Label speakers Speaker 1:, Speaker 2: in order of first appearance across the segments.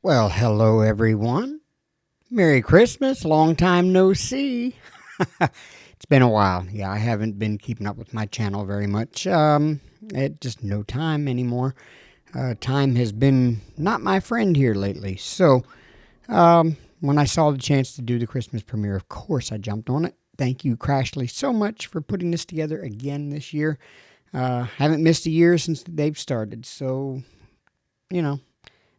Speaker 1: Well, hello everyone. Merry Christmas. Long time no see. It's been a while. Yeah, I haven't been keeping up with my channel very much. It just no time anymore. Time has been not my friend here lately. So, when I saw the chance to do the Christmas premiere, of course I jumped on it. Thank you, Crashly, so much for putting this together again this year. Haven't missed a year since they've started, so you know,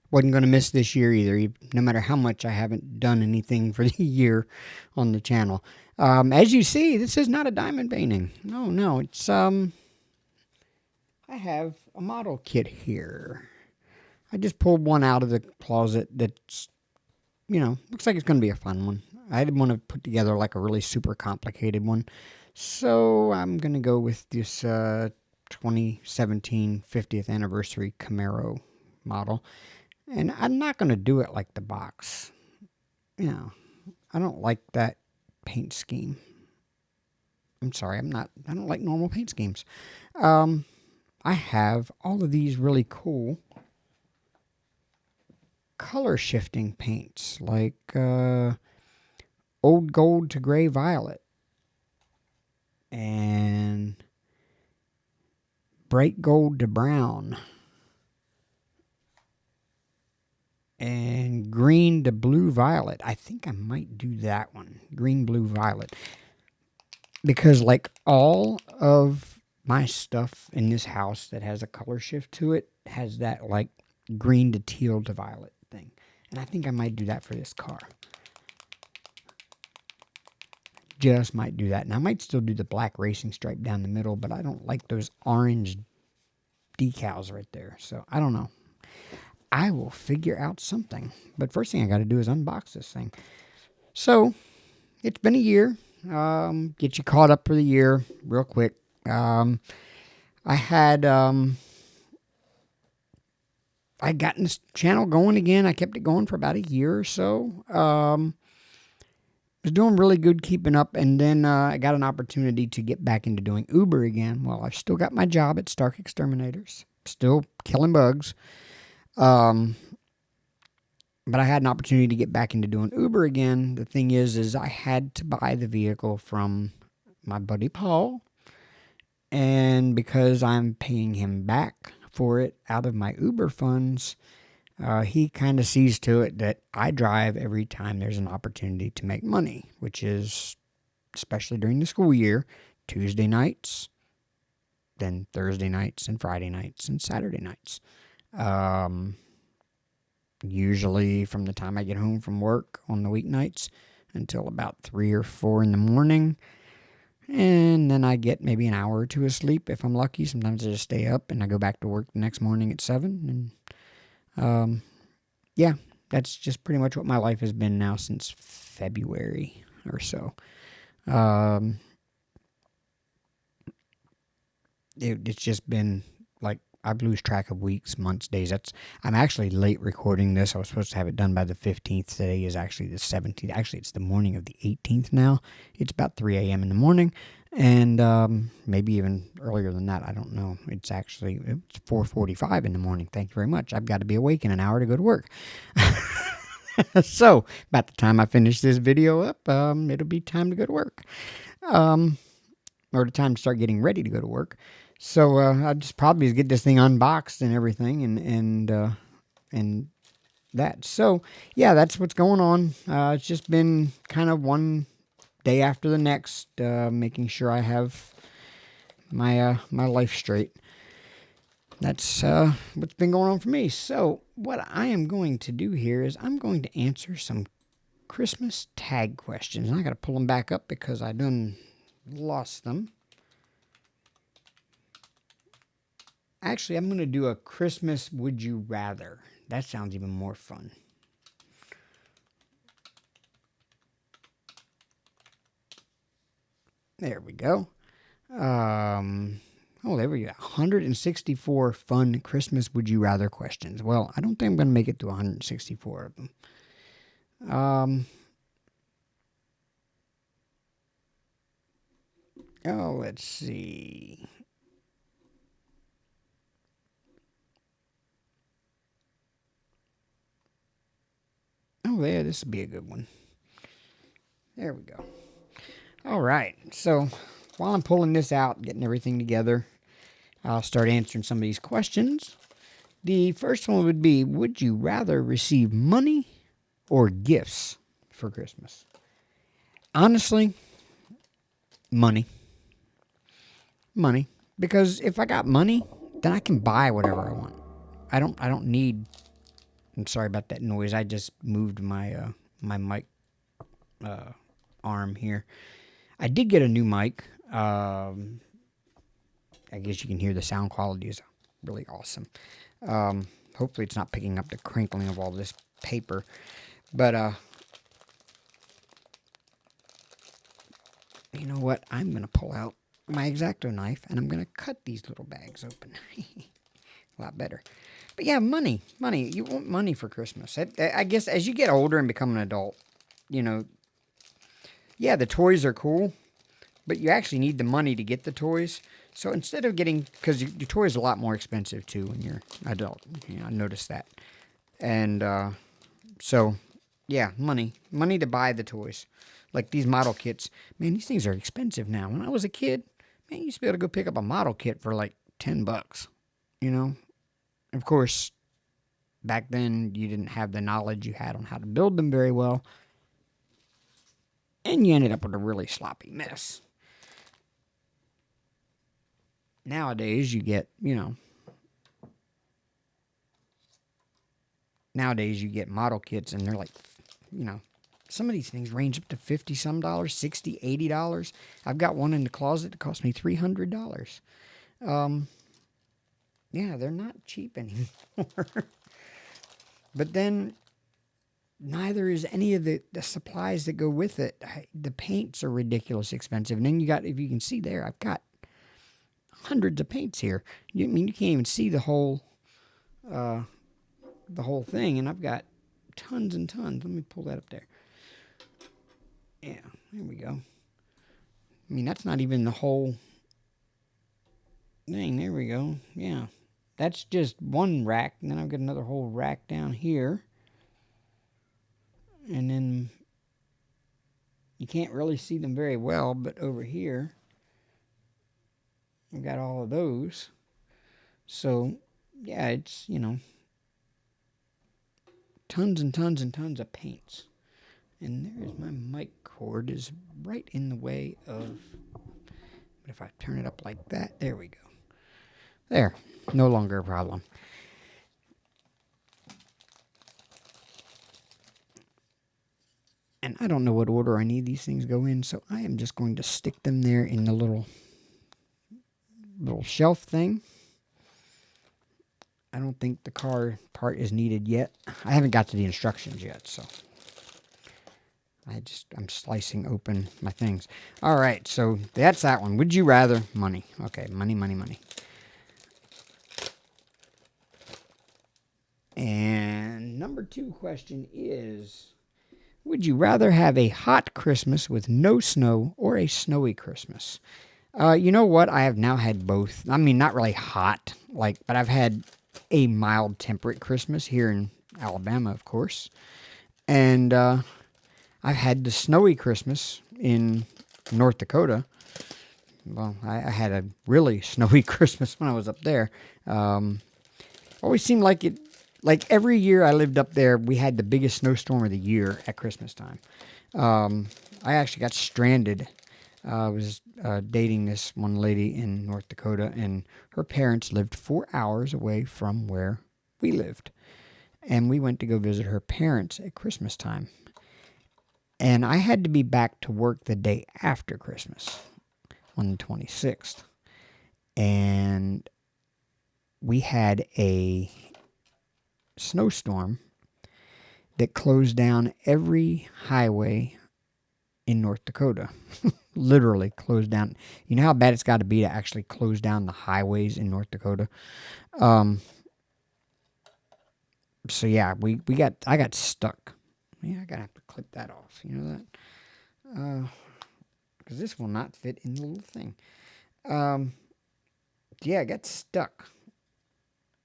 Speaker 1: wasn't going to miss this year either, no matter how much I haven't done anything for the year on the channel. As you see, this is not a diamond painting. No, it's I have a model kit here. I just pulled one out of the closet that's, looks like it's going to be a fun one. I didn't want to put together like a really super complicated one. So I'm going to go with this 2017 50th anniversary Camaro model. And I'm not going to do it like the box. I don't like that paint scheme. I'm sorry, I don't like normal paint schemes. I have all of these really cool color shifting paints, like old gold to gray violet and bright gold to brown and green to blue violet. I think I might do that one, green, blue, violet, because like all of my stuff in this house that has a color shift to it has that like green to teal to violet thing. And I think I might do that for this car. Just might do that. And I might still do the black racing stripe down the middle, but I don't like those orange decals right there. So I don't know. I will figure out something. But first thing I got to do is unbox this thing. So it's been a year. Get you caught up for the year real quick. I had I gotten this channel going again. I kept it going for about a year or so. Was doing really good keeping up, and then I got an opportunity to get back into doing Uber again. Well, I've still got my job at Stark Exterminators, still killing bugs. But I had an opportunity to get back into doing Uber again. The thing is I had to buy the vehicle from my buddy Paul, and because I'm paying him back for it out of my Uber funds, he kind of sees to it that I drive every time there's an opportunity to make money, which is, especially during the school year, Tuesday nights, then Thursday nights, and Friday nights, and Saturday nights. Usually from the time I get home from work on the weeknights until about 3 or 4 in the morning. And then I get maybe an hour or two of sleep if I'm lucky. Sometimes I just stay up and I go back to work the next morning at 7. And yeah, that's just pretty much what my life has been now since February or so. It's just been like I lose track of weeks, months, days. I'm actually late recording this. I was supposed to have it done by the 15th. Today is actually the 17th. Actually, it's the morning of the 18th now. It's about 3 a.m. in the morning, and maybe even earlier than that. I don't know. It's 4:45 in the morning. Thank you very much. I've got to be awake in an hour to go to work. So about the time I finish this video up, it'll be time to go to work, or the time to start getting ready to go to work. So I just probably get this thing unboxed and everything, and that. So yeah, that's what's going on. It's just been kind of one day after the next, making sure I have my life straight. That's what's been going on for me. So what I am going to do here is I'm going to answer some Christmas tag questions. And I got to pull them back up because I done lost them. Actually, I'm going to do a Christmas Would You Rather. That sounds even more fun. There we go. There we go. 164 fun Christmas Would You Rather questions. Well, I don't think I'm going to make it to 164 of them. Let's see. Oh, yeah, this will be a good one. There we go. All right. So while I'm pulling this out, getting everything together, I'll start answering some of these questions. The first one would be, would you rather receive money or gifts for Christmas? Honestly, money. Money. Because if I got money, then I can buy whatever I want. I don't need. I'm sorry about that noise. I just moved my mic arm here. I did get a new mic. I guess you can hear the sound quality is really awesome. Hopefully it's not picking up the crinkling of all this paper. But you know what? I'm going to pull out my X-Acto knife and I'm going to cut these little bags open. A lot better. But yeah, money. Money. You want money for Christmas. I guess as you get older and become an adult, you know, yeah, the toys are cool, but you actually need the money to get the toys. So instead of getting, because your toys are a lot more expensive too when you're an adult. You know, I noticed that. And so, yeah, money. Money to buy the toys. Like these model kits. Man, these things are expensive now. When I was a kid, man, you used to be able to go pick up a model kit for like $10. You know? Of course, back then you didn't have the knowledge you had on how to build them very well. And you ended up with a really sloppy mess. Nowadays, you get, nowadays you get model kits and they're like, some of these things range up to $50 some dollars, $60, $80. I've got one in the closet that cost me $300. Yeah, they're not cheap anymore. But then neither is any of the supplies that go with it. The paints are ridiculous expensive. And then you got, if you can see there, I've got hundreds of paints here. You can't even see the whole thing, and I've got tons and tons. Let me pull that up there. Yeah, there we go. I mean, that's not even the whole thing. There we go. Yeah, that's just one rack, and then I've got another whole rack down here. And then you can't really see them very well, but over here, I've got all of those. So, yeah, it's, tons and tons and tons of paints. And there's my mic cord is right in the way of, but if I turn it up like that, there we go. There, no longer a problem. And I don't know what order I need these things go in, so I am just going to stick them there in the little shelf thing. I don't think the car part is needed yet. I haven't got to the instructions yet, so I'm slicing open my things. All right, so that's that one. Would you rather? Money. Okay, money, money, money. And number 2 question is, would you rather have a hot Christmas with no snow or a snowy Christmas? You know what? I have now had both. I mean, not really hot, but I've had a mild temperate Christmas here in Alabama, of course. And I've had the snowy Christmas in North Dakota. Well, I had a really snowy Christmas when I was up there. Always seemed like it, like every year I lived up there, we had the biggest snowstorm of the year at Christmas time. I actually got stranded. I was dating this one lady in North Dakota, and her parents lived 4 hours away from where we lived. And we went to go visit her parents at Christmas time. And I had to be back to work the day after Christmas, on the 26th. And we had a snowstorm that closed down every highway in North Dakota. Literally closed down. You know how bad it's got to be to actually close down the highways in North Dakota? So yeah, I got stuck. Yeah, I gotta have to clip that off. You know that? Because this will not fit in the little thing. Yeah, I got stuck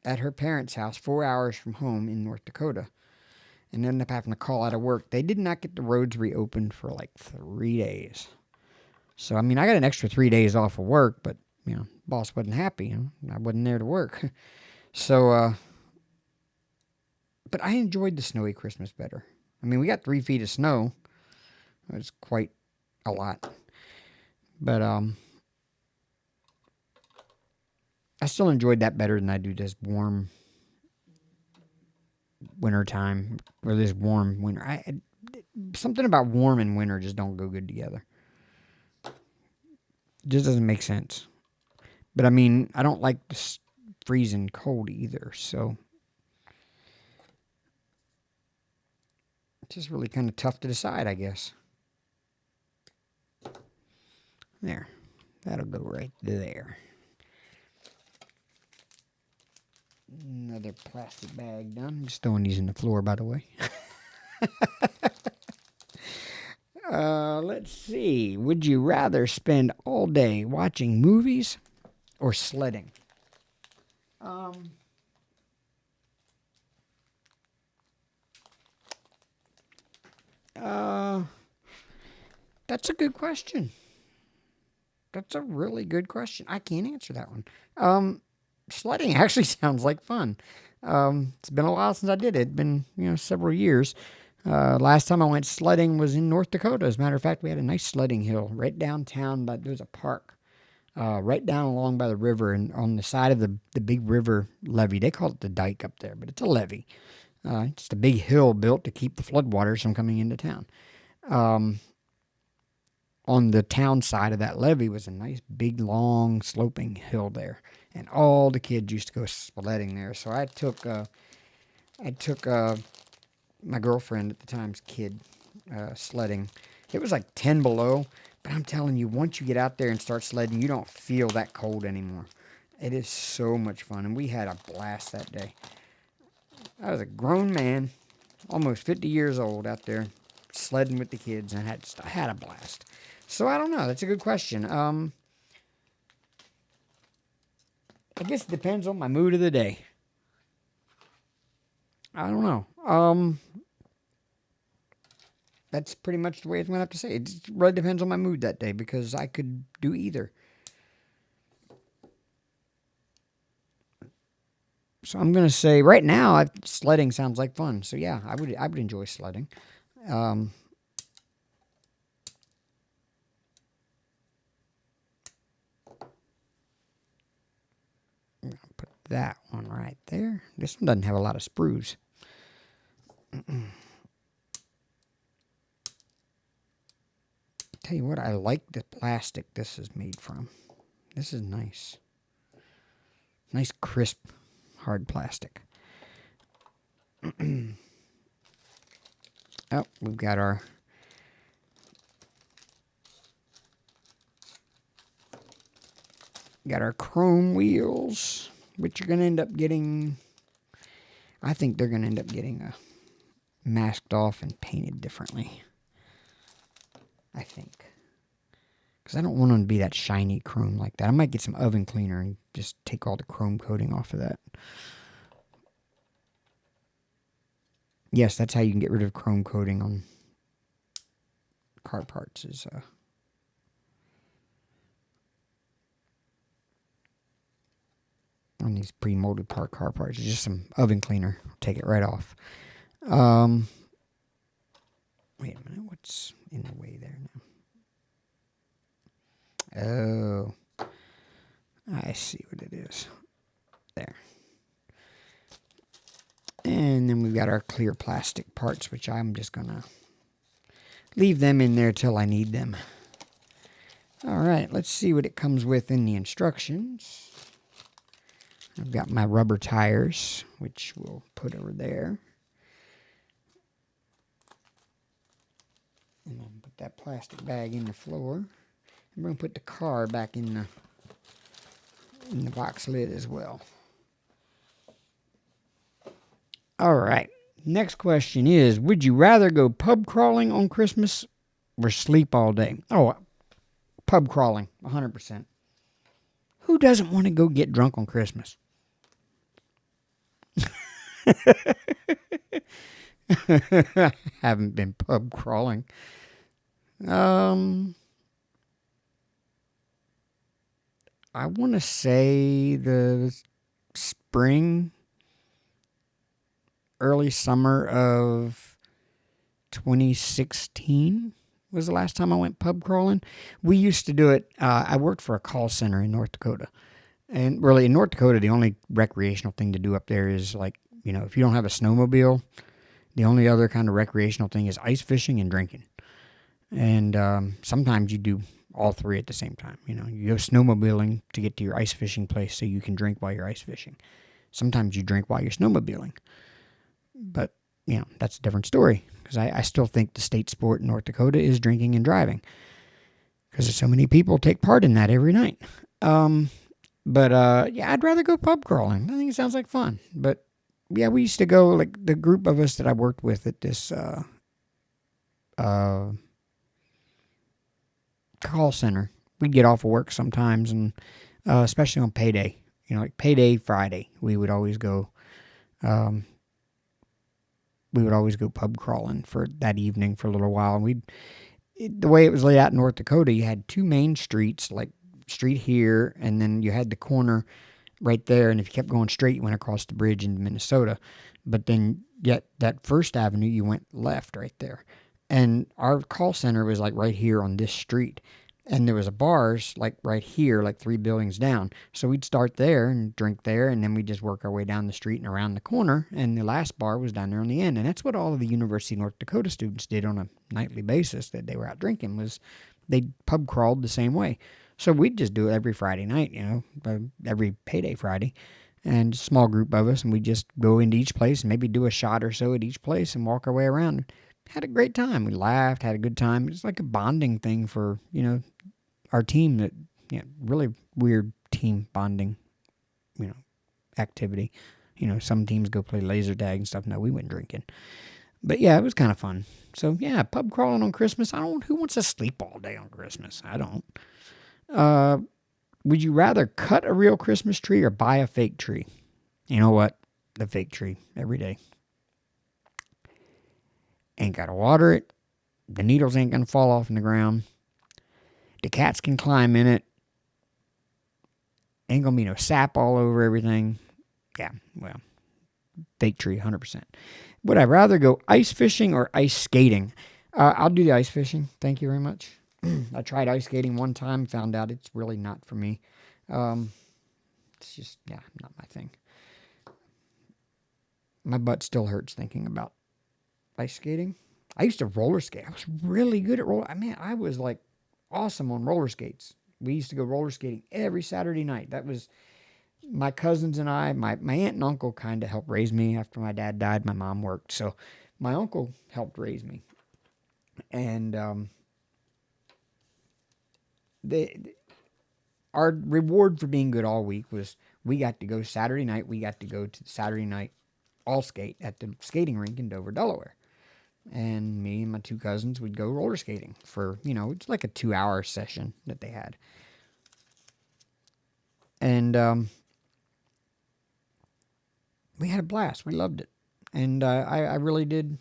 Speaker 1: at her parents' house 4 hours from home in North Dakota. and ended up having to call out of work. They did not get the roads reopened for like 3 days. So, I mean, I got an extra 3 days off of work, but, boss wasn't happy. I wasn't there to work. So, but I enjoyed the snowy Christmas better. I mean, we got 3 feet of snow. It was quite a lot. But, I still enjoyed that better than I do this warm winter time or this warm winter. Something about warm and winter just don't go good together. It just doesn't make sense. But I mean, I don't like the freezing cold either, so it's just really kind of tough to decide, I guess. There. That'll go right there. Another plastic bag done. I'm just throwing these in the floor, by the way. Let's see. Would you rather spend all day watching movies or sledding? That's a good question. That's a really good question. I can't answer that one. Sledding actually sounds like fun. It's been a while since I did it. It's been, several years. Last time I went sledding was in North Dakota. As a matter of fact, we had a nice sledding hill right downtown, but there was a park right down along by the river, and on the side of the big river levee. They call it the dike up there, but it's a levee. It's a big hill built to keep the floodwaters from coming into town. On the town side of that levee was a nice big long sloping hill there, and all the kids used to go sledding there. So I took my girlfriend at the time's kid sledding. It was like 10 below, but I'm telling you, once you get out there and start sledding, you don't feel that cold anymore. It is so much fun, and we had a blast that day. I was a grown man, almost 50 years old, out there sledding with the kids, and I had a blast. So I don't know. That's a good question. I guess it depends on my mood of the day. I don't know. That's pretty much the way I'm going to have to say it. It really depends on my mood that day, because I could do either. So I'm going to say right now, sledding sounds like fun. So yeah, I would enjoy sledding. Put that one right there. This one doesn't have a lot of sprues. Tell you what, I like the plastic this is made from. This is nice. Nice, crisp, hard plastic. Oh, we've got our chrome wheels, which are going to end up getting, I think they're going to end up getting masked off and painted differently. I think. Because I don't want them to be that shiny chrome like that. I might get some oven cleaner and just take all the chrome coating off of that. Yes, that's how you can get rid of chrome coating on car parts, is on these pre-molded car parts. It's just some oven cleaner. Take it right off. Wait a minute. What's in the way there now? Oh. I see what it is. There. And then we've got our clear plastic parts, which I'm just going to leave them in there till I need them. All right, let's see what it comes with in the instructions. I've got my rubber tires, which we'll put over there. And I'll put that plastic bag in the floor. And we're going to put the car back in the box lid as well. All right. Next question is, would you rather go pub crawling on Christmas or sleep all day? Oh, pub crawling, 100%. Who doesn't want to go get drunk on Christmas? Haven't been pub crawling. Um, I want to say the spring, early summer of 2016 was the last time I went pub crawling. We used to do it. I worked for a call center in North Dakota. And really, in North Dakota, the only recreational thing to do up there is like, if you don't have a snowmobile, the only other kind of recreational thing is ice fishing and drinking. And sometimes you do all three at the same time. You go snowmobiling to get to your ice fishing place so you can drink while you're ice fishing. Sometimes you drink while you're snowmobiling. But, that's a different story because I still think the state sport in North Dakota is drinking and driving because there's so many people take part in that every night. But yeah, I'd rather go pub crawling. I think it sounds like fun. But yeah, we used to go, like the group of us that I worked with at this call center. We'd get off of work sometimes, and especially on payday, like payday Friday, we would always go. We would always go pub crawling for that evening for a little while. And the way it was laid out in North Dakota, you had two main streets, like street here, and then you had the corner right there. And if you kept going straight, you went across the bridge into Minnesota. But then, yet that first avenue, you went left right there. And our call center was like right here on this street. And there was a bars like right here, like 3 buildings down. So we'd start there and drink there, and then we'd just work our way down the street and around the corner. And the last bar was down there on the end. And that's what all of the University of North Dakota students did on a nightly basis that they were out drinking, was they pub crawled the same way. So we'd just do it every Friday night, every payday Friday. And a small group of us, and we'd just go into each place and maybe do a shot or so at each place and walk our way around. Had a great time. We laughed, had a good time. It's like a bonding thing for, our team. That, really weird team bonding, activity. Some teams go play laser tag and stuff. No, we went drinking. But yeah, it was kind of fun. So yeah, pub crawling on Christmas. Who wants to sleep all day on Christmas? I don't. Would you rather cut a real Christmas tree or buy a fake tree? You know what? The fake tree every day. Ain't got to water it. The needles ain't going to fall off in the ground. The cats can climb in it. Ain't going to be no sap all over everything. Yeah, well, fake tree, 100%. Would I rather go ice fishing or ice skating? I'll do the ice fishing. Thank you very much. I tried ice skating one time, found out it's really not for me. It's just, not my thing. My butt still hurts thinking about ice skating. I used to roller skate. I was really good at roller. I was like awesome on roller skates. We used to go roller skating every Saturday night. That was my cousins and I. My aunt and uncle kind of helped raise me. After my dad died, my mom worked. So my uncle helped raise me. And our reward for being good all week was we got to go Saturday night. We got to go to the Saturday night all skate at the skating rink in Dover, Delaware. And me and my two cousins would go roller skating for, it's like a 2-hour session that they had. And we had a blast. We loved it. And I really did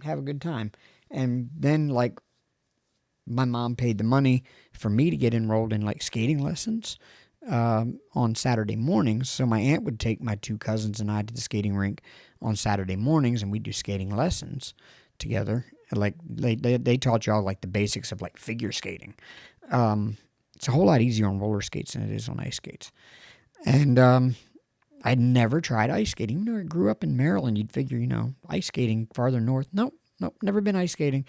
Speaker 1: have a good time. And then, like, my mom paid the money for me to get enrolled in, like, skating lessons on Saturday mornings. So my aunt would take my two cousins and I to the skating rink on Saturday mornings, and we'd do skating lessons together. Like, they taught y'all, like, the basics of, like, figure skating. It's a whole lot easier on roller skates than it is on ice skates. And I'd never tried ice skating. Even though I grew up in Maryland, you'd figure, ice skating farther north. Nope, never been ice skating.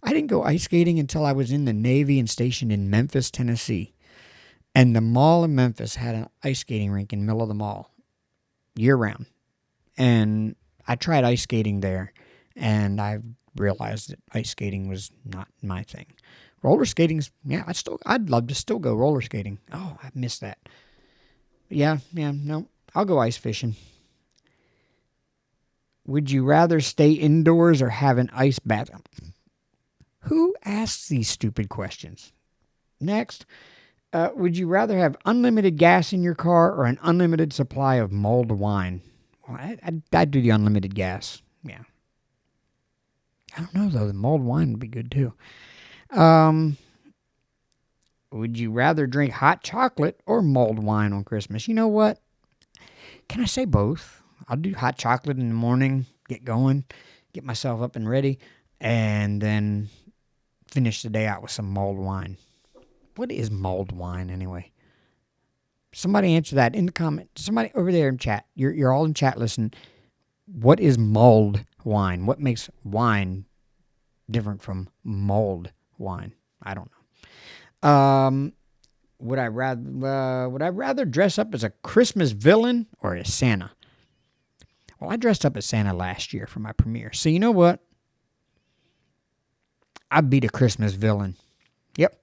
Speaker 1: I didn't go ice skating until I was in the Navy and stationed in Memphis, Tennessee. And the mall in Memphis had an ice skating rink in the middle of the mall, year-round. And I tried ice skating there, and I realized that ice skating was not my thing. Roller skating's, I'd love to still go roller skating. Oh, I missed that. No, I'll go ice fishing. Would you rather stay indoors or have an ice bath? Who asks these stupid questions? Next, would you rather have unlimited gas in your car or an unlimited supply of mulled wine? Well, I'd do the unlimited gas. Yeah. I don't know, though. The mulled wine would be good, too. Um, would you rather drink hot chocolate or mulled wine on Christmas? You know what? Can I say both? I'll do hot chocolate in the morning, get going, get myself up and ready, and then finish the day out with some mulled wine. What is mulled wine anyway? Somebody answer that in the comment. Somebody over there in chat. You're all in chat. Listen. What is mulled wine? What makes wine different from mulled wine? I don't know. Would I rather dress up as a Christmas villain or as Santa? Well, I dressed up as Santa last year for my premiere. So you know what? I'd be the Christmas villain. Yep.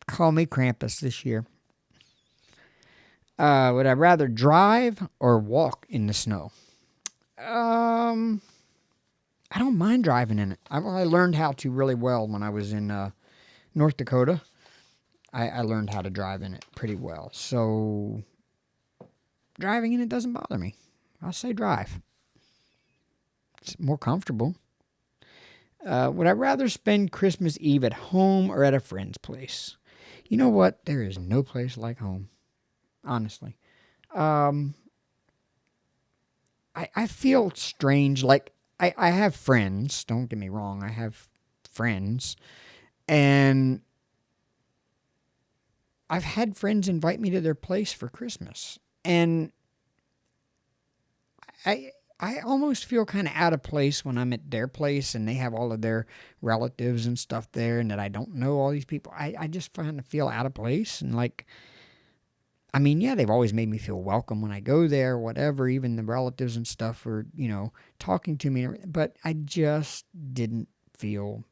Speaker 1: Call me Krampus this year. Would I rather drive or walk in the snow? I don't mind driving in it. I learned how to really well when I was in North Dakota. I learned how to drive in it pretty well. So driving in it doesn't bother me. I'll say drive. It's more comfortable. Would I rather spend Christmas Eve at home or at a friend's place? You know what? There is no place like home. Honestly. I feel strange. Like, I have friends. Don't get me wrong. I have friends. And I've had friends invite me to their place for Christmas. And I almost feel kind of out of place when I'm at their place and they have all of their relatives and stuff there and that I don't know all these people. I just kind of feel out of place. And like, I mean, yeah, they've always made me feel welcome when I go there, whatever, even the relatives and stuff are, talking to me. But I just didn't feel,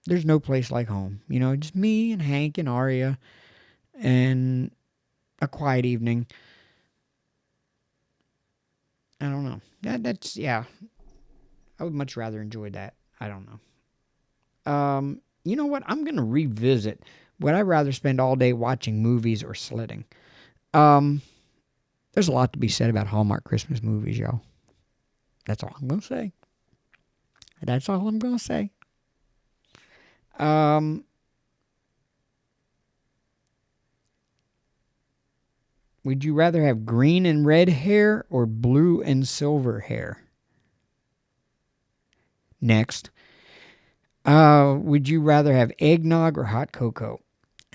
Speaker 1: there's no place like home. Just me and Hank and Aria and a quiet evening. I don't know. That's, yeah. I would much rather enjoy that. I don't know. You know what? I'm going to revisit. Would I rather spend all day watching movies or sledding? There's a lot to be said about Hallmark Christmas movies, y'all. That's all I'm going to say. That's all I'm going to say. Would you rather have green and red hair or blue and silver hair? Next. Would you rather have eggnog or hot cocoa?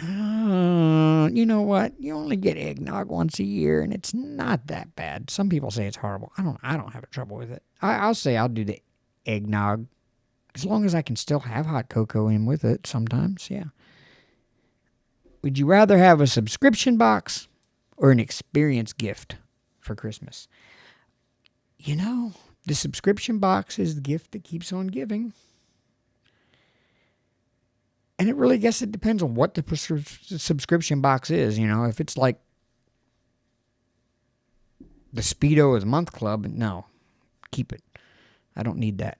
Speaker 1: You know what? You only get eggnog once a year, and it's not that bad. Some people say it's horrible. I don't have a trouble with it. I'll say I'll do the eggnog as long as I can still have hot cocoa in with it sometimes. Yeah. Would you rather have a subscription box or an experience gift for Christmas? The subscription box is the gift that keeps on giving. And it really guess it depends on what the subscription box is. If it's like the Speedo of the Month Club, no, keep it. I don't need that.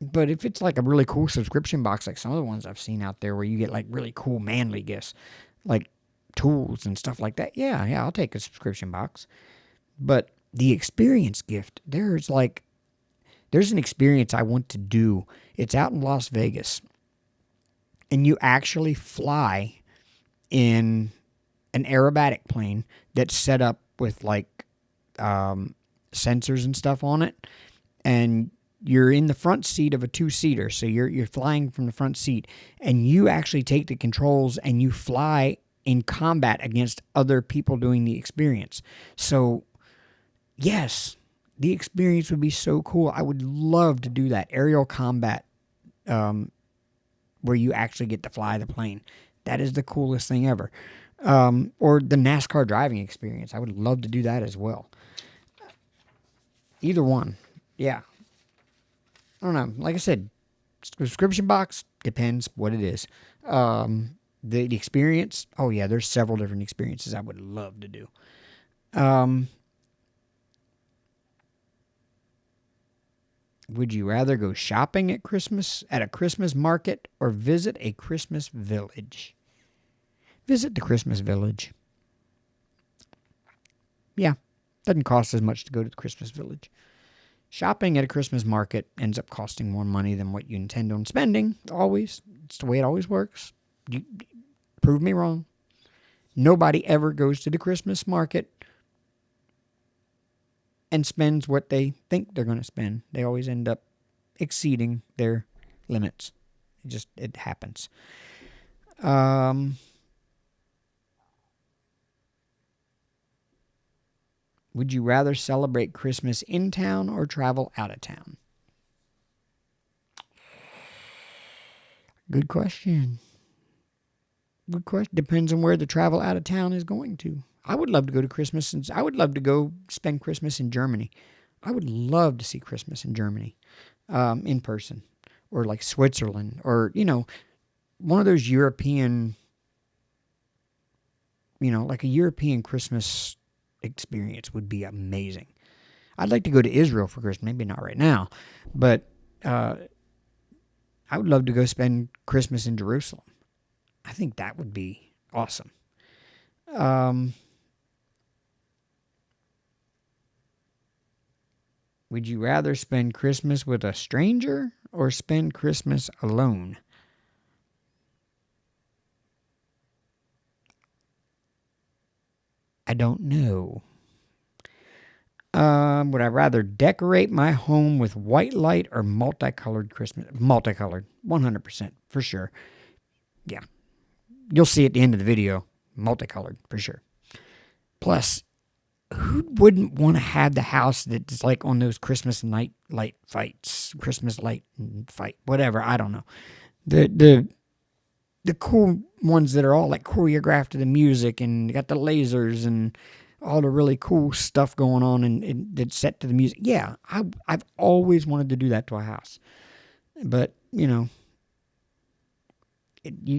Speaker 1: But if it's like a really cool subscription box, like some of the ones I've seen out there where you get like really cool manly gifts, like tools and stuff like that, yeah, I'll take a subscription box. But the experience gift, there's an experience I want to do. It's out in Las Vegas. And you actually fly in an aerobatic plane that's set up with sensors and stuff on it. And you're in the front seat of a two-seater. So you're flying from the front seat. And you actually take the controls and you fly in combat against other people doing the experience. So, yes, the experience would be so cool. I would love to do that. Aerial combat where you actually get to fly the plane. That is the coolest thing ever. Or the NASCAR driving experience. I would love to do that as well. Either one. Yeah. I don't know. Like I said, subscription box, depends what it is. The experience, oh yeah, there's several different experiences I would love to do. Would you rather go shopping at a Christmas market, or visit a Christmas village? Visit the Christmas village. Yeah, doesn't cost as much to go to the Christmas village. Shopping at a Christmas market ends up costing more money than what you intend on spending. Always. It's the way it always works. You prove me wrong. Nobody ever goes to the Christmas market and spends what they think they're going to spend. They always end up exceeding their limits. It happens. Would you rather celebrate Christmas in town or travel out of town? Good question. Good question. Depends on where the travel out of town is going to. I would love to go to Christmas, and I would love to go spend Christmas in Germany. I would love to see Christmas in Germany, in person, or like Switzerland, or one of those European, like a European Christmas experience would be amazing. I'd like to go to Israel for Christmas. Maybe not right now, but I would love to go spend Christmas in Jerusalem. I think that would be awesome. Would you rather spend Christmas with a stranger or spend Christmas alone? I don't know. Would I rather decorate my home with white light or multicolored Christmas? Multicolored, 100%, for sure. Yeah. You'll see at the end of the video, multicolored, for sure. Plus, who wouldn't want to have the house that's like on those Christmas night light fights, Christmas light fight, whatever, I don't know. The cool ones that are all like choreographed to the music and got the lasers and all the really cool stuff going on and that's set to the music. Yeah, I've always wanted to do that to a house. But, you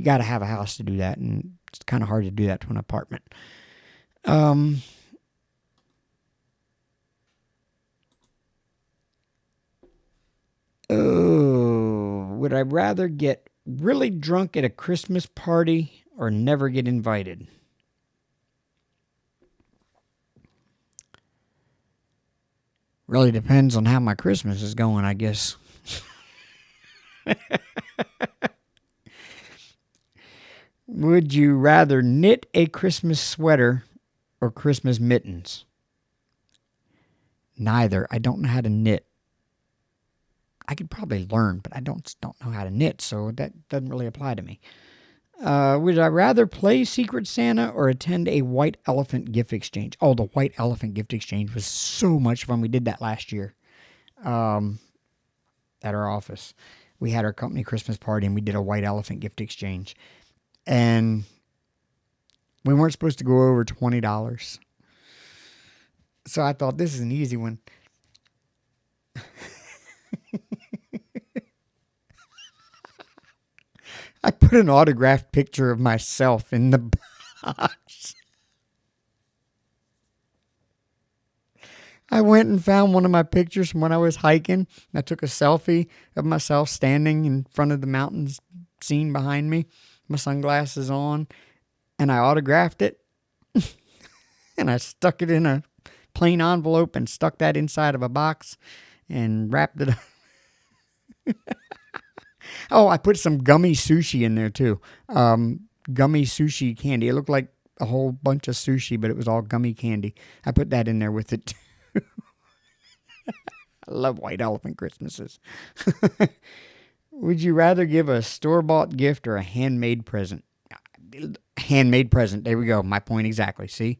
Speaker 1: got to have a house to do that, and it's kind of hard to do that to an apartment. Would I rather get really drunk at a Christmas party or never get invited? Really depends on how my Christmas is going, I guess. Would you rather knit a Christmas sweater or Christmas mittens? Neither. I don't know how to knit. I could probably learn, but I don't know how to knit, so that doesn't really apply to me. Would I rather play Secret Santa or attend a White Elephant gift exchange? Oh, the White Elephant gift exchange was so much fun. We did that last year at our office. We had our company Christmas party, and we did a White Elephant gift exchange. And we weren't supposed to go over $20. So I thought, this is an easy one. I put an autographed picture of myself in the box. I went and found one of my pictures from when I was hiking. I took a selfie of myself standing in front of the mountains scene behind me, my sunglasses on, and I autographed it. And I stuck it in a plain envelope and stuck that inside of a box and wrapped it up. Oh, I put some gummy sushi in there too. Gummy sushi candy. It looked like a whole bunch of sushi, but it was all gummy candy. I put that in there with it too. I love White Elephant Christmases. Would you rather give a store-bought gift or a handmade present? Handmade present. There we go. My point exactly. See?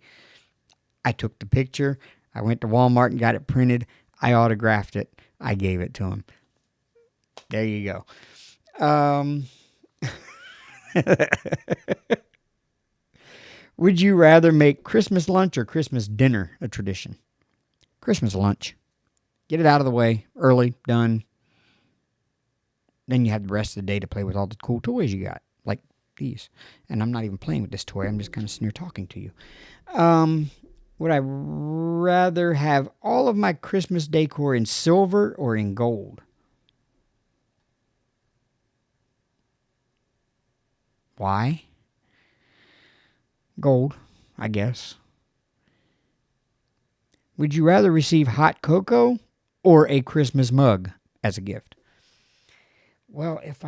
Speaker 1: I took the picture. I went to Walmart and got it printed. I autographed it. I gave it to him. There you go. Would you rather make Christmas lunch or Christmas dinner a tradition? Christmas lunch. Get it out of the way, early, done. Then you have the rest of the day to play with all the cool toys you got, like these. And I'm not even playing with this toy. I'm just kind of sitting here talking to you. Would I rather have all of my Christmas decor in silver or in gold? Why? Gold, I guess. Would you rather receive hot cocoa or a Christmas mug as a gift. Well, if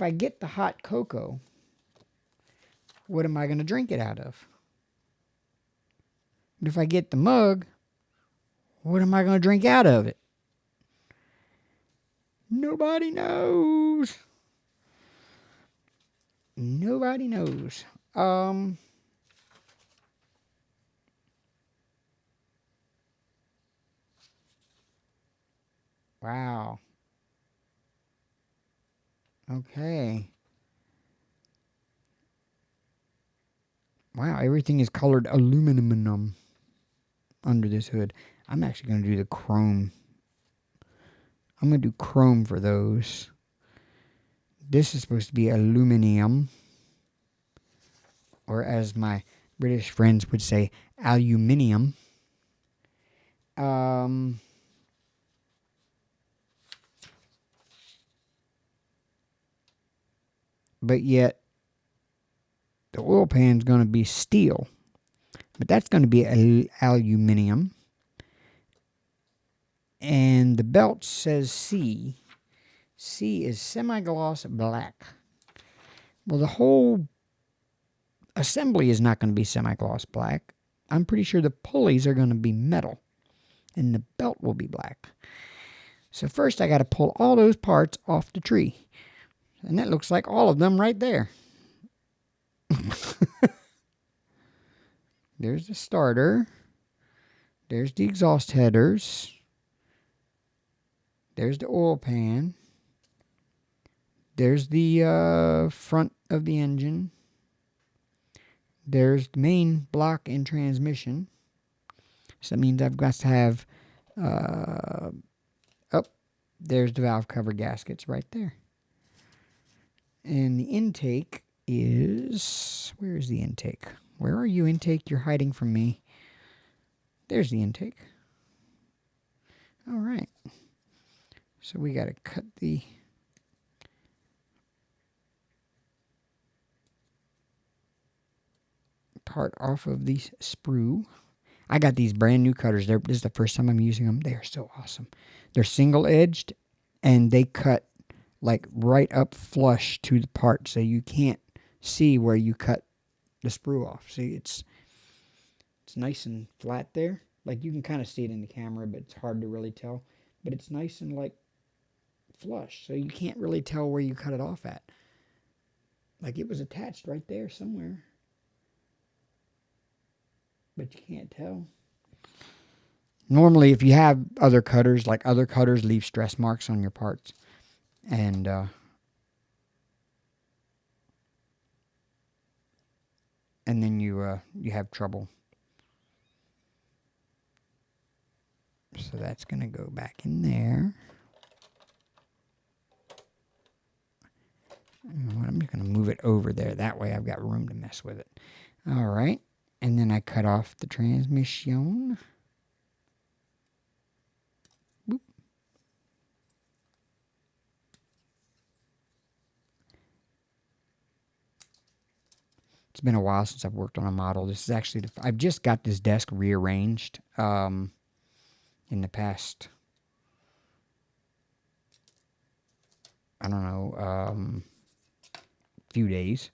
Speaker 1: I get the hot cocoa, what am I going to drink it out of? But if I get the mug, what am I going to drink out of it? Nobody knows. Nobody knows. Wow. Okay. Wow, everything is colored aluminum under this hood. I'm actually going to do the chrome. I'm going to do chrome for those. This is supposed to be aluminum. Or as my British friends would say, aluminium. But yet, the oil pan's going to be steel. But that's going to be aluminum. And the belt says C. C is semi-gloss black. Well, the whole assembly is not going to be semi-gloss black. I'm pretty sure the pulleys are going to be metal. And the belt will be black. So first I got to pull all those parts off the tree. And that looks like all of them right there. There's the starter. There's the exhaust headers. There's the oil pan. There's the front of the engine. There's the main block and transmission. So that means I've got to have... there's the valve cover gaskets right there. And the intake is... Where is the intake? Where are you, intake? You're hiding from me. There's the intake. All right. So we got to cut the... part off of the sprue. I got these brand new cutters. This is the first time I'm using them. They are so awesome. They're single edged and they cut like right up flush to the part, so you can't see where you cut the sprue off. See, it's nice and flat there. Like you can kind of see it in the camera, but it's hard to really tell. But it's nice and like flush, so you can't really tell where you cut it off at. Like it was attached right there somewhere, but you can't tell. Normally, if you have other cutters, like other cutters leave stress marks on your parts. And then you have trouble. So that's going to go back in there. I'm just going to move it over there. That way I've got room to mess with it. All right. And then I cut off the transmission. Boop. It's been a while since I've worked on a model. This is actually, I've just got this desk rearranged in the past, I don't know, few days.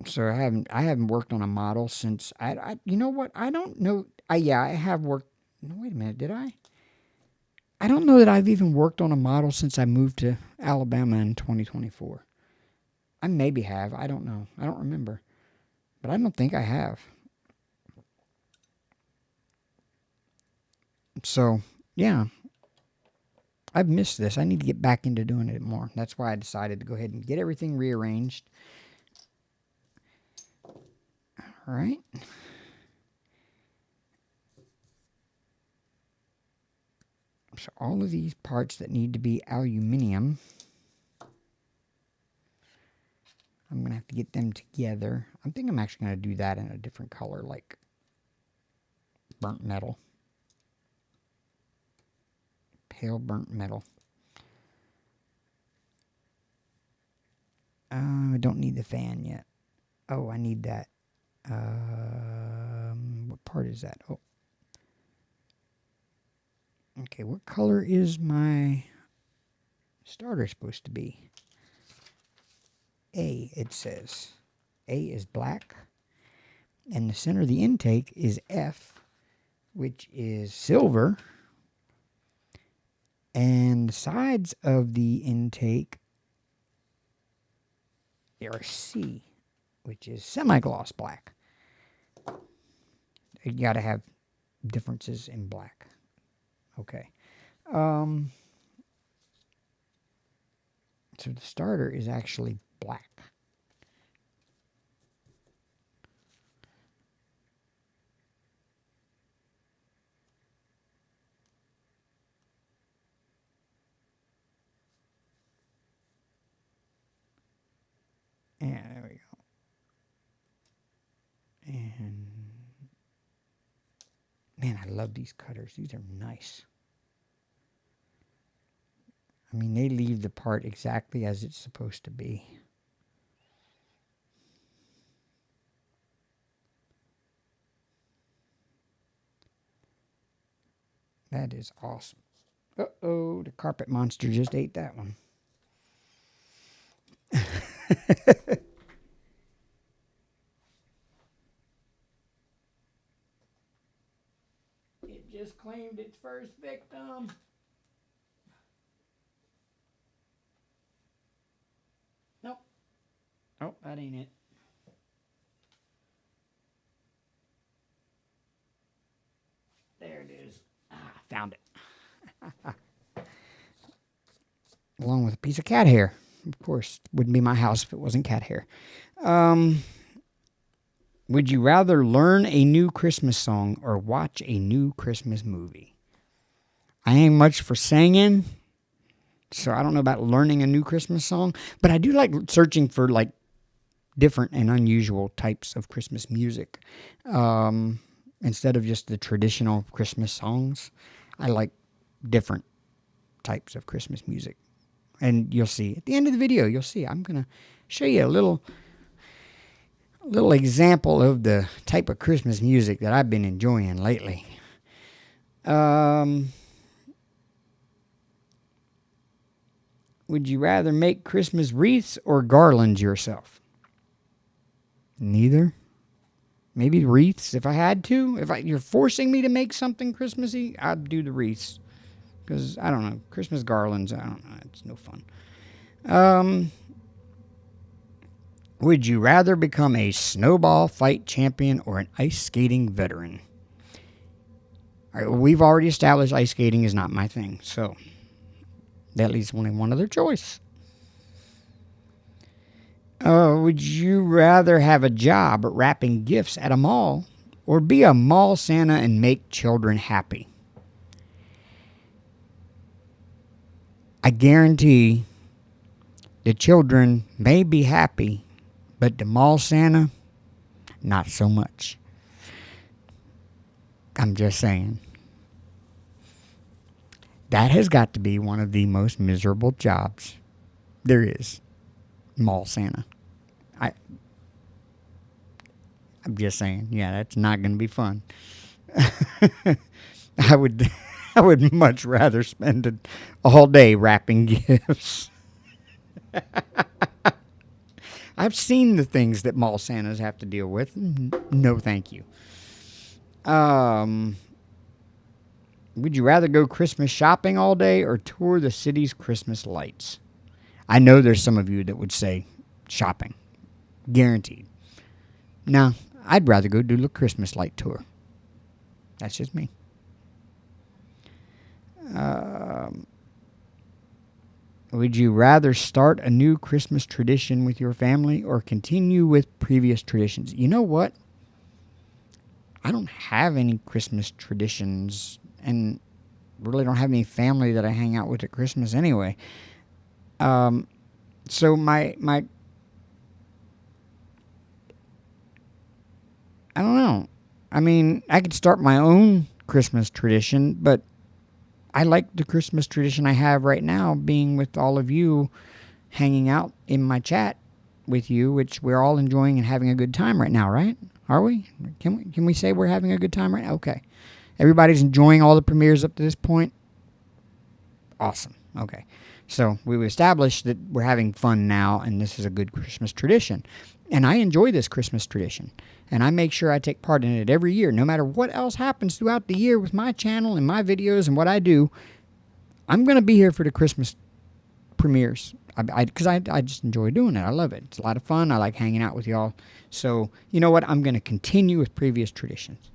Speaker 1: So I haven't worked on a model since you know what? I don't know. Yeah, I have worked. No, wait a minute. Did I? I don't know that I've even worked on a model since I moved to Alabama in 2024. I maybe have. I don't know. I don't remember. But I don't think I have. So, yeah. I've missed this. I need to get back into doing it more. That's why I decided to go ahead and get everything rearranged. All right. So all of these parts that need to be aluminum, I'm going to have to get them together. I think I'm actually going to do that in a different color, like burnt metal. Pale burnt metal. I don't need the fan yet. Oh, I need that. What part is that? Oh, okay. What color is my starter supposed to be? A, it says. A is black. And the center of the intake is F, which is silver. And the sides of the intake are C, which is semi-gloss black. You got to have differences in black. Okay. So the starter is actually black. And there we go. And man, I love these cutters. These are nice. I mean, they leave the part exactly as it's supposed to be. That is awesome. Uh-oh, the carpet monster just ate that one. It just claimed its first victim. Nope. Oh, that ain't it. There it is. Found it. Along with a piece of cat hair. Of course, wouldn't be my house if it wasn't cat hair. Would you rather learn a new Christmas song or watch a new Christmas movie? I ain't much for singing, so I don't know about learning a new Christmas song, but I do like searching for like different and unusual types of Christmas music. Instead of just the traditional Christmas songs, I like different types of Christmas music. And you'll see at the end of the video, you'll see I'm going to show you a little example of the type of Christmas music that I've been enjoying lately. Would you rather make Christmas wreaths or garlands yourself? Neither. Maybe wreaths if I had to. If you're forcing me to make something Christmassy, I'd do the wreaths. Because, I don't know, Christmas garlands, I don't know, it's no fun. Would you rather become a snowball fight champion or an ice skating veteran? All right, well, we've already established ice skating is not my thing, so that leaves only one other choice. Would you rather have a job wrapping gifts at a mall or be a mall Santa and make children happy? I guarantee the children may be happy, but the mall Santa, not so much. I'm just saying. That has got to be one of the most miserable jobs there is. Mall Santa. I'm just saying, yeah, that's not going to be fun. I would much rather spend all day wrapping gifts. I've seen the things that mall Santas have to deal with. No, thank you. Would you rather go Christmas shopping all day or tour the city's Christmas lights? I know there's some of you that would say shopping. Guaranteed. No, I'd rather go do the Christmas light tour. That's just me. Would you rather start a new Christmas tradition with your family or continue with previous traditions? You know what? I don't have any Christmas traditions and really don't have any family that I hang out with at Christmas anyway. So my I don't know. I mean, I could start my own Christmas tradition, but I like the Christmas tradition I have right now, being with all of you, hanging out in my chat with you, which we're all enjoying and having a good time right now, right? Are we? Can we say we're having a good time right now? Okay. Everybody's enjoying all the premieres up to this point? Awesome. Okay. So we've established that we're having fun now, and this is a good Christmas tradition. And I enjoy this Christmas tradition. And I make sure I take part in it every year. No matter what else happens throughout the year with my channel and my videos and what I do, I'm going to be here for the Christmas premieres. Because I just enjoy doing it. I love it. It's a lot of fun. I like hanging out with y'all. So, you know what? I'm going to continue with previous traditions.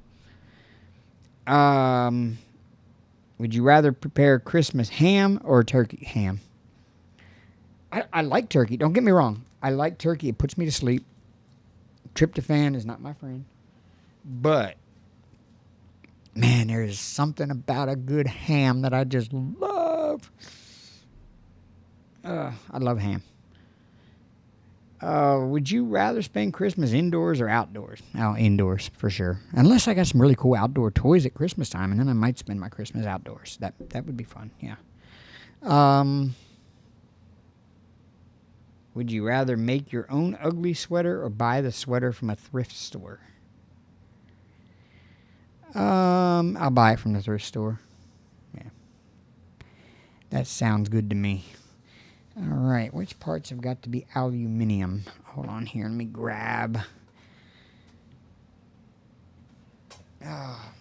Speaker 1: Would you rather prepare Christmas ham or turkey? Ham. I like turkey. Don't get me wrong. I like turkey. It puts me to sleep. Tryptophan is not my friend. But, man, there is something about a good ham that I just love. I love ham. Would you rather spend Christmas indoors or outdoors? Oh, indoors for sure. Unless I got some really cool outdoor toys at Christmas time, and then I might spend my Christmas outdoors. That would be fun. Yeah. Would you rather make your own ugly sweater or buy the sweater from a thrift store? I'll buy it from the thrift store. Yeah. That sounds good to me. All right, which parts have got to be aluminum? Hold on here, let me grab. Oh.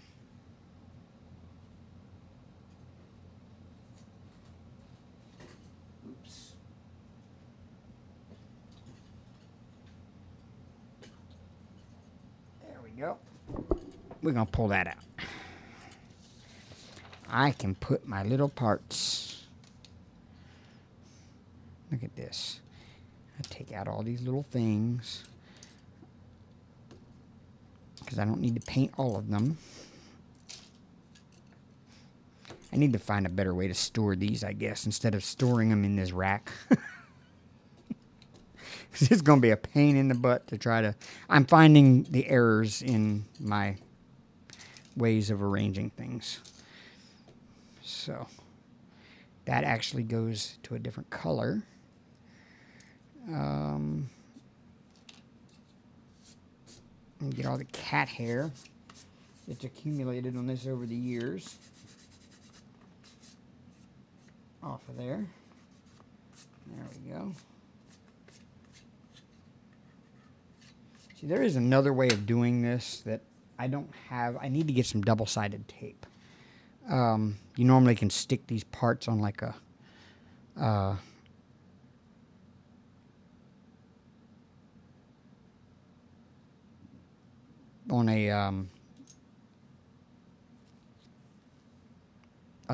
Speaker 1: Oops. There we go. We're going to pull that out. I can put my little parts. Look at this. I take out all these little things because I don't need to paint all of them. I need to find a better way to store these, I guess, instead of storing them in this rack. Because it's going to be a pain in the butt to try to... I'm finding the errors in my ways of arranging things. So, that actually goes to a different color. Get all the cat hair that's accumulated on this over the years off of there. There we go. See, there is another way of doing this that I don't have. I need to get some double-sided tape. You normally can stick these parts on like a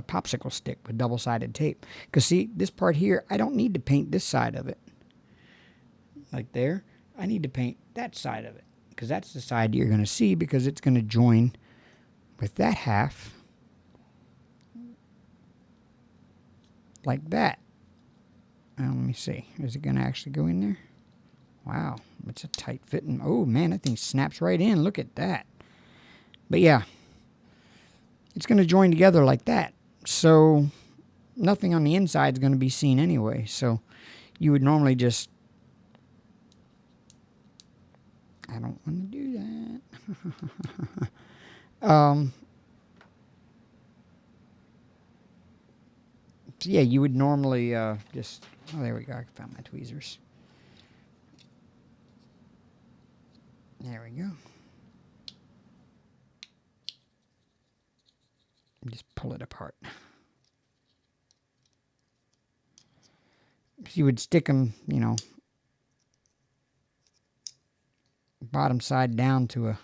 Speaker 1: popsicle stick with double-sided tape. Because see, this part here, I don't need to paint this side of it. Like there. I need to paint that side of it. Because that's the side you're going to see because it's going to join with that half. Like that. Now, let me see. Is it going to actually go in there? Wow. It's a tight fitting. Oh, man, that thing snaps right in. Look at that. But yeah. It's going to join together like that. So nothing on the inside is going to be seen anyway. So you would normally just... I don't want to do that. So yeah, you would normally just... Oh, there we go. I found my tweezers. There we go. Just pull it apart. So you would stick them, you know, bottom side down to a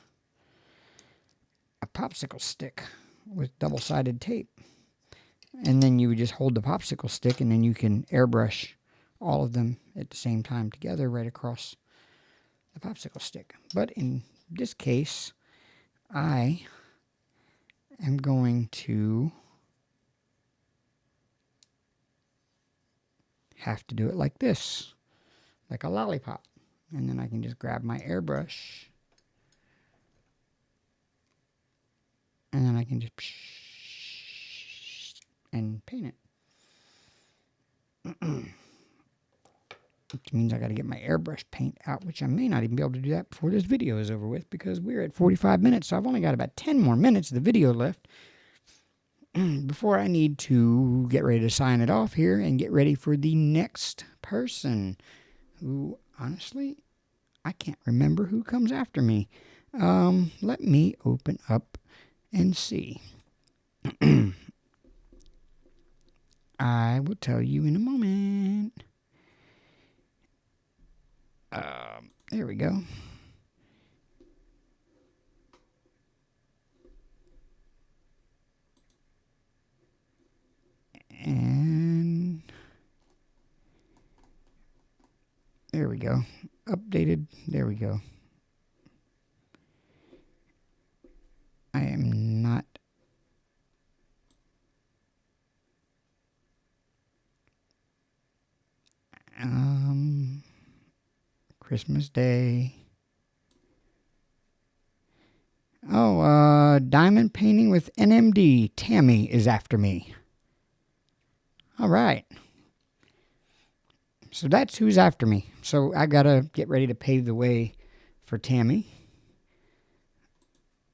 Speaker 1: popsicle stick with double-sided tape. And then you would just hold the popsicle stick and then you can airbrush all of them at the same time together right across the popsicle stick. But in this case, I am going to have to do it like this, like a lollipop. And then I can just grab my airbrush and then I can just and paint it. which means I got to get my airbrush paint out, which I may not even be able to do that before this video is over with because we're at 45 minutes, so I've only got about 10 more minutes of the video left before I need to get ready to sign it off here and get ready for the next person who, honestly, I can't remember who comes after me. Let me open up and see. I will tell you in a moment. There we go. And there we go. Updated. There we go. I am not. Christmas Day. Oh, diamond painting with NMD. Tammy is after me. All right. So that's who's after me. So I got to get ready to pave the way for Tammy.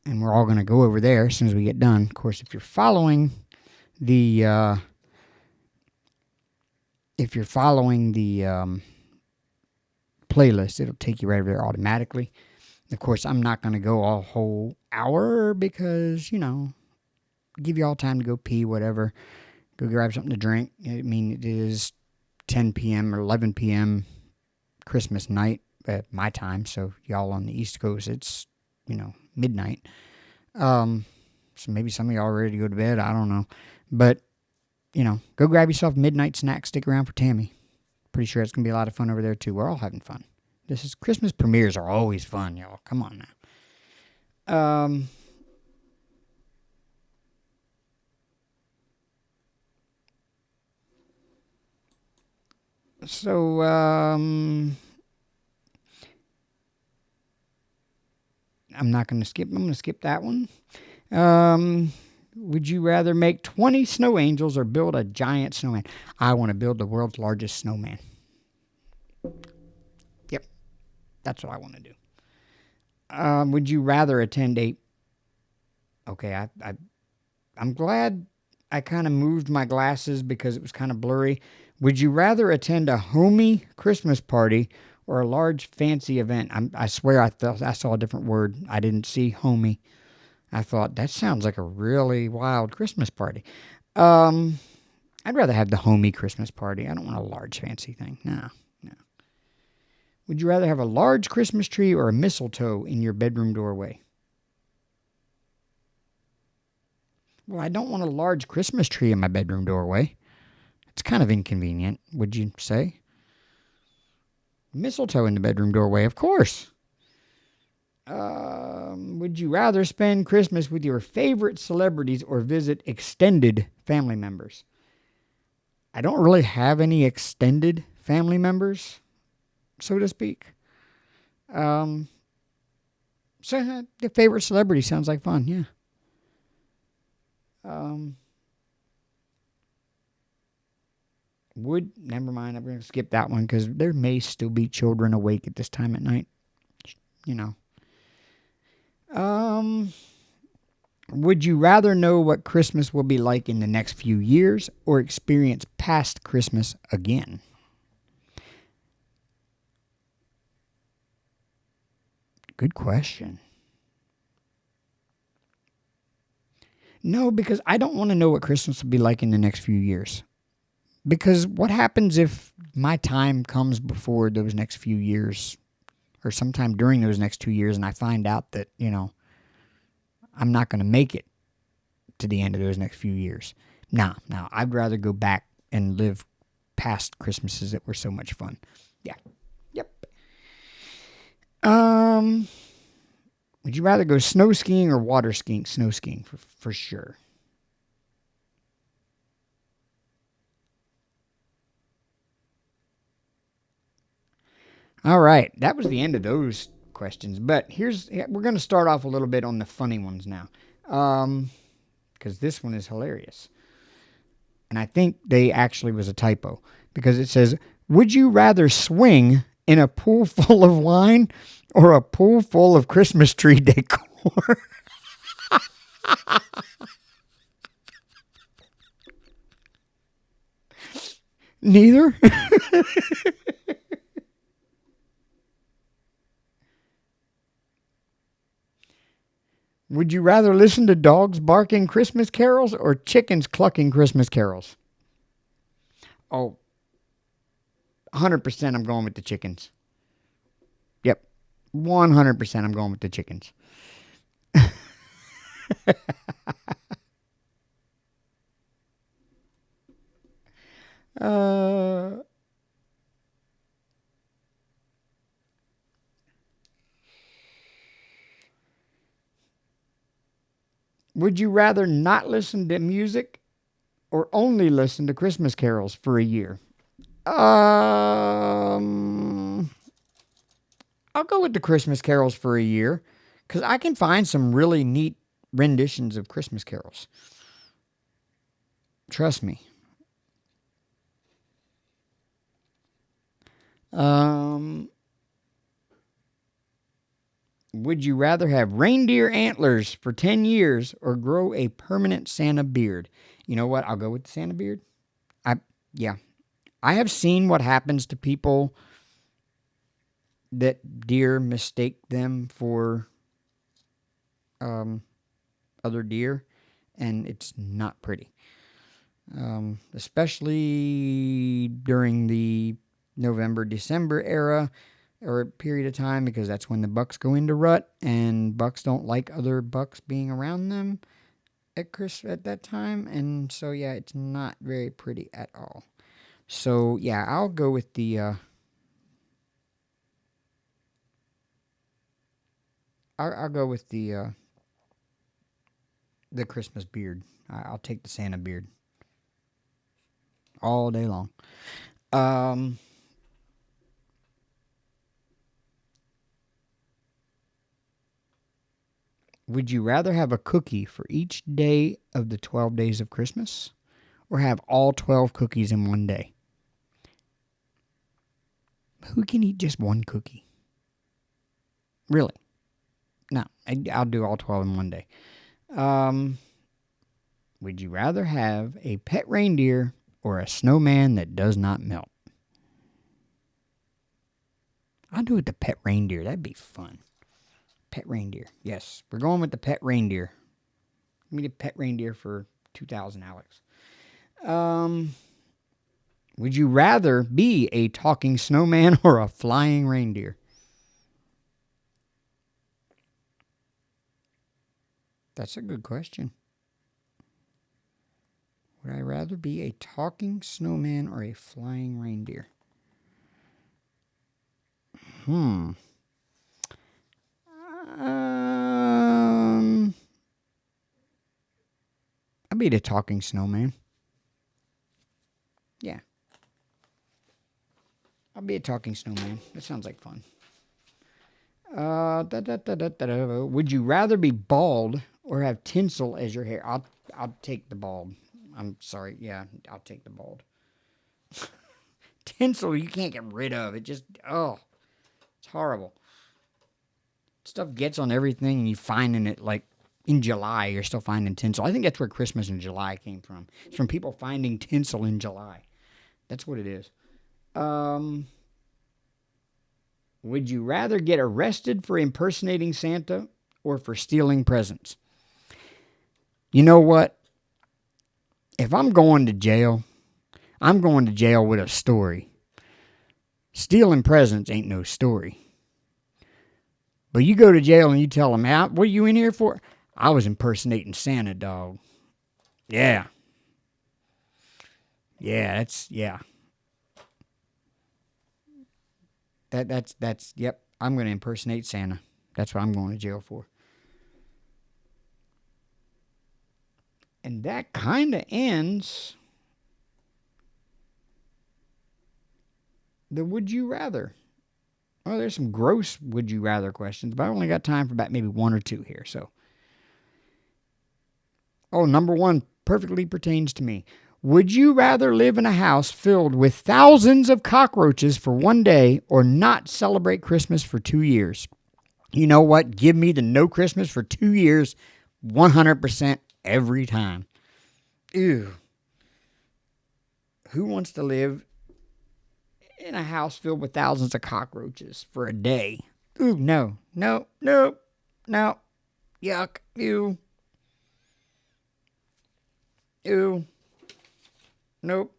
Speaker 1: And we're all going to go over there as soon as we get done. Of course, if you're following the playlist, it'll take you right over there automatically. Of course, I'm not going to go a whole hour because, give you all time to go pee, whatever. Go grab something to drink. I mean, it is 10 p.m. or 11 p.m. Christmas night at my time. So y'all on the East Coast, it's, midnight. So maybe some of y'all are ready to go to bed. I don't know. But, go grab yourself a midnight snack. Stick around for Tammy. Pretty sure it's going to be a lot of fun over there, too. We're all having fun. Christmas premieres are always fun, y'all. Come on now. So, I'm not going to skip. I'm going to skip that one. Would you rather make 20 snow angels or build a giant snowman? I want to build the world's largest snowman. Yep. That's what I want to do. Would you rather attend a... Okay, I'm glad I kind of moved my glasses because it was kind of blurry. Would you rather attend a homey Christmas party or a large fancy event? I swear I saw a different word. I didn't see homey. I thought, that sounds like a really wild Christmas party. I'd rather have the homey Christmas party. I don't want a large fancy thing. No. Would you rather have a large Christmas tree or a mistletoe in your bedroom doorway? Well, I don't want a large Christmas tree in my bedroom doorway. It's kind of inconvenient, would you say? Mistletoe in the bedroom doorway, of course. Would you rather spend Christmas with your favorite celebrities or visit extended family members? I don't really have any extended family members, so to speak. So the favorite celebrity sounds like fun, yeah. Never mind, I'm going to skip that one because there may still be children awake at this time at night. Would you rather know what Christmas will be like in the next few years or experience past Christmas again? Good question. No, because I don't want to know what Christmas will be like in the next few years. Because what happens if my time comes before those next few years or sometime during those next 2 years and I find out that, I'm not going to make it to the end of those next few years? No, I'd rather go back and live past Christmases that were so much fun. Yeah. Yep. Would you rather go snow skiing or water skiing? Snow skiing for sure. All right, that was the end of those questions. But we're going to start off a little bit on the funny ones now, because this one is hilarious. And I think they actually was a typo because it says, Would you rather swing in a pool full of wine or a pool full of Christmas tree decor? Neither. Would you rather listen to dogs barking Christmas carols or chickens clucking Christmas carols? Oh, 100% I'm going with the chickens. Yep. 100% I'm going with the chickens. Uh, would you rather not listen to music or only listen to Christmas carols for a year? Um, I'll go with the Christmas carols for a year because I can find some really neat renditions of Christmas carols. Trust me. Um, would you rather have reindeer antlers for 10 years or grow a permanent Santa beard? You know what? I'll go with the Santa beard. I yeah. I have seen what happens to people that deer mistake them for um, other deer, and it's not pretty. Especially during the November, December era or period of time, because that's when the bucks go into rut, and bucks don't like other bucks being around them at that time, and so yeah, it's not very pretty at all. So yeah, I'll go with the Christmas beard. I'll take the Santa beard all day long. Um, would you rather have a cookie for each day of the 12 days of Christmas or have all 12 cookies in one day? Who can eat just one cookie? Really? No, I'll do all 12 in one day. Um, would you rather have a pet reindeer or a snowman that does not melt? I'll do it the pet reindeer. That'd be fun. Pet reindeer. Yes, we're going with the pet reindeer. Give me the pet reindeer for 2,000, Alex. Um, would you rather be a talking snowman or a flying reindeer? That's a good question. Would I rather be a talking snowman or a flying reindeer? Hmm. Um, I'd be the talking snowman. Yeah, I'll be a talking snowman. That sounds like fun. Would you rather be bald or have tinsel as your hair? I'll take the bald. I'm sorry. Yeah, I'll take the bald. Tinsel you can't get rid of. It just it's horrible. Stuff gets on everything, and you finding it like in July. You're still finding tinsel. I think that's where Christmas in July came from. It's from people finding tinsel in July. That's what it is. Um, would you rather get arrested for impersonating Santa or for stealing presents? You know what? If I'm going to jail, I'm going to jail with a story. Stealing presents ain't no story. But you go to jail and you tell them, hey, what are you in here for? I was impersonating Santa, dog. Yeah. Yeah, yeah. That's yep. I'm going to impersonate Santa. That's what I'm going to jail for. And that kind of ends the would you rather. Well, there's some gross would you rather questions, but I only got time for about maybe one or two here. So, number one perfectly pertains to me. Would you rather live in a house filled with thousands of cockroaches for one day or not celebrate Christmas for 2 years? You know what? Give me the no Christmas for 2 years 100% every time. Ew. Who wants to live in a house filled with thousands of cockroaches for a day? Ooh, no, no, no, no. Yuck. Ew. Ew. Nope.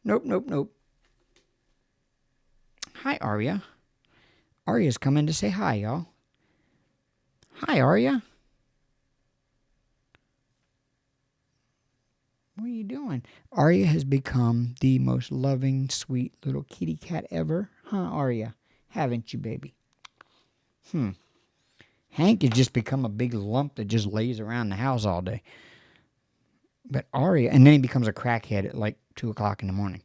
Speaker 1: Nope, nope, nope. Hi, Arya. Arya's coming to say hi, y'all. Hi, Arya. What are you doing? Arya has become the most loving, sweet little kitty cat ever. Huh, Arya? Haven't you, baby? Hank has just become a big lump that just lays around the house all day. But Arya, and then he becomes a crackhead at like 2 o'clock in the morning.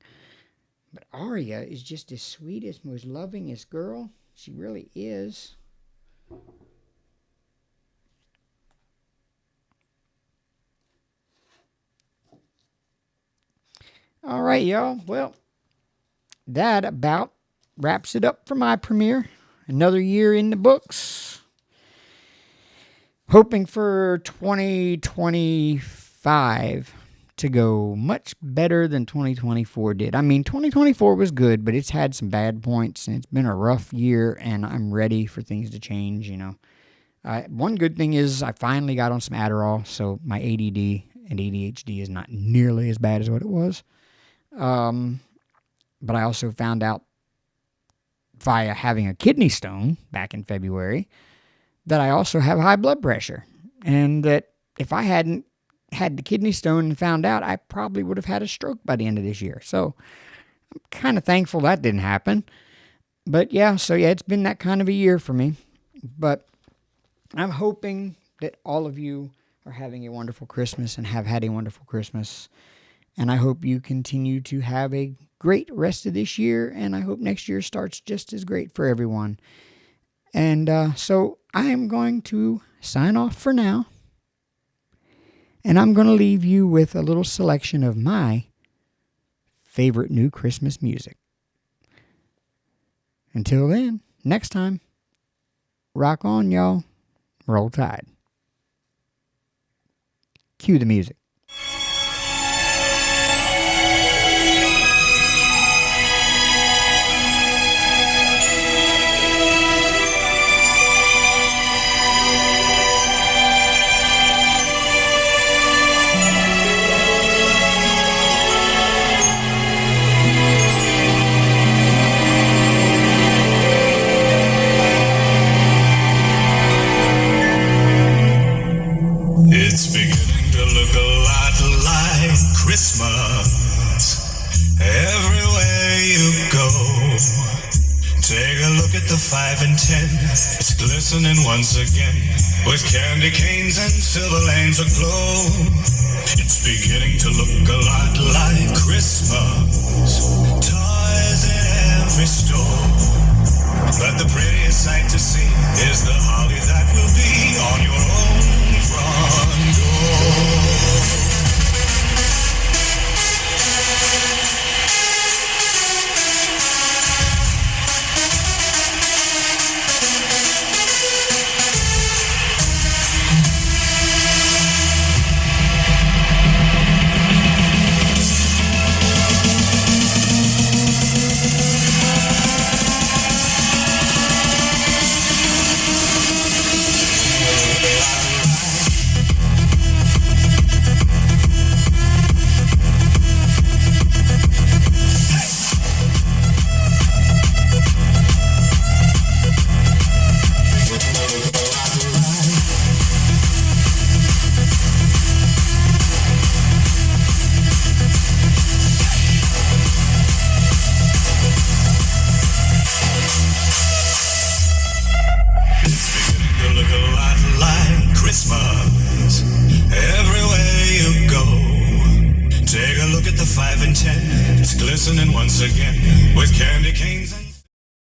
Speaker 1: But Arya is just the sweetest, most lovingest girl. She really is. All right, y'all. Well, that about wraps it up for my premiere. Another year in the books. Hoping for 2025 to go much better than 2024 did. I mean, 2024 was good, but it's had some bad points, and it's been a rough year, and I'm ready for things to change, you know. One good thing is I finally got on some Adderall, so my ADD and ADHD is not nearly as bad as what it was. But I also found out via having a kidney stone back in February that I also have high blood pressure, and that if I hadn't had the kidney stone and found out, I probably would have had a stroke by the end of this year. So I'm kind of thankful that didn't happen. But yeah, it's been that kind of a year for me. But I'm hoping that all of you are having a wonderful Christmas and have had a wonderful Christmas. And I hope you continue to have a great rest of this year. And I hope next year starts just as great for everyone. And so I am going to sign off for now. And I'm going to leave you with a little selection of my favorite new Christmas music. Until then, next time, rock on, y'all. Roll Tide. Cue the music.
Speaker 2: It's beginning to look a lot like Christmas everywhere you go. Take a look at the 5 and 10. It's glistening once again with candy canes and silver lanes aglow. It's beginning to look a lot like Christmas. Toys in every store. But the prettiest sight to see is the holly that will be on your own front door. Christmas everywhere you go. Take a look at the 5 and 10. It's glistening once again with candy cane